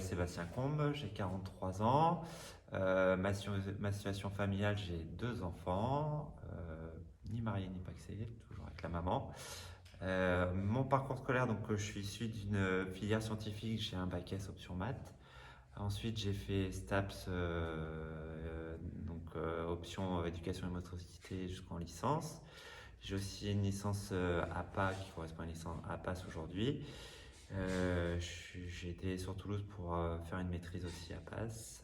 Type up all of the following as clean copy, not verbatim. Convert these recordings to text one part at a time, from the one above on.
Sébastien Combe, j'ai 43 ans. Ma situation familiale, j'ai 2 enfants, ni marié ni pacsé, toujours avec la maman. Mon parcours scolaire, donc je suis issu d'une filière scientifique, j'ai un bac S option maths. Ensuite, j'ai fait STAPS, option éducation et motricité jusqu'en licence. J'ai aussi une licence APA qui correspond à une licence APAS aujourd'hui. J'ai été sur Toulouse pour faire une maîtrise aussi APAS.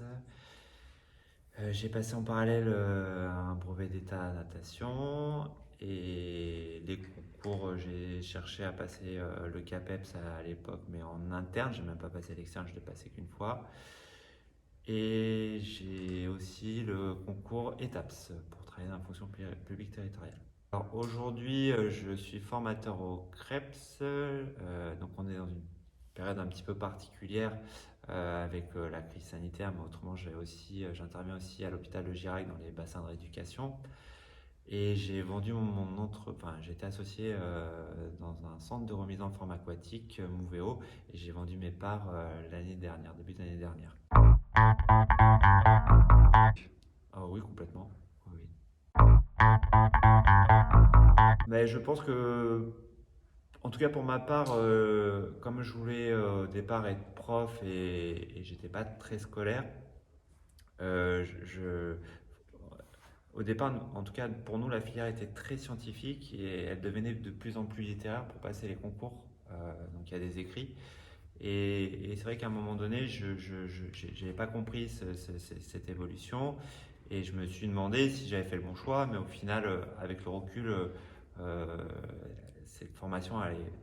J'ai passé en parallèle un brevet d'état à natation et les concours, j'ai cherché à passer le CAPEPS à l'époque, mais en interne, j'ai même pas passé l'externe, je l'ai passé qu'une fois. Et j'ai aussi le concours ETAPS pour travailler dans la fonction publique territoriale. Alors aujourd'hui, je suis formateur au CREPS, donc on est dans une période un petit peu particulière avec la crise sanitaire, mais autrement j'interviens aussi à l'hôpital de Girac dans les bassins de rééducation. Et j'ai vendu j'ai été associé dans un centre de remise en forme aquatique, Mouveo, et j'ai vendu mes parts début d'année dernière. Ah oui, complètement. Oui, oui. Mais je pense que, en tout cas pour ma part, comme je voulais au départ être prof et j'étais pas très scolaire, euh, je, je- au départ, en tout cas pour nous, la filière était très scientifique et elle devenait de plus en plus littéraire pour passer les concours. Donc il y a des écrits. Et c'est vrai qu'à un moment donné, je n'avais pas compris cette évolution et je me suis demandé si j'avais fait le bon choix, mais au final, avec le recul, euh, cette formation elle est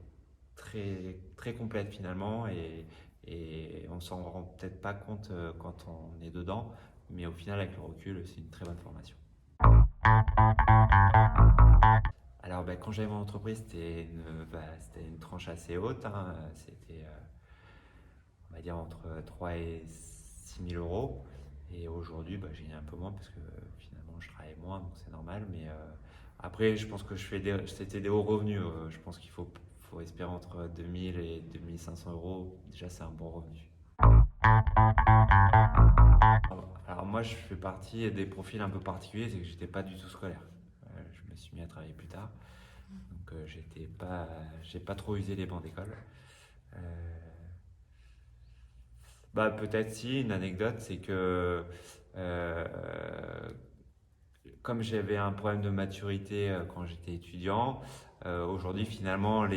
très, très complète finalement et on s'en rend peut-être pas compte quand on est dedans, mais au final, avec le recul, c'est une très bonne formation. Alors, quand j'avais mon entreprise, c'était une tranche assez haute, hein. C'était on va dire entre 3 et 6 000 euros. Et aujourd'hui, j'ai gagné un peu moins parce que finalement, je travaille moins, donc c'est normal. Mais après, je pense que c'était des hauts revenus. Je pense faut espérer entre 2000 et 2500 euros. Déjà, c'est un bon revenu. Alors moi, je fais partie des profils un peu particuliers, c'est que j'étais pas du tout scolaire. Je me suis mis à travailler plus tard, donc j'ai pas trop usé les bancs d'école. Euh, Peut-être si, une anecdote, c'est que euh, comme j'avais un problème de maturité quand j'étais étudiant, aujourd'hui finalement entre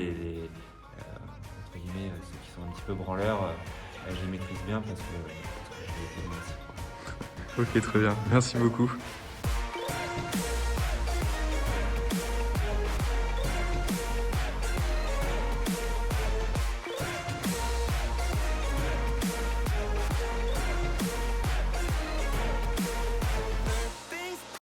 guillemets, ceux qui sont un petit peu branleurs, je les maîtrise bien parce que je l'ai été moi aussi. Ok, très bien. Merci beaucoup.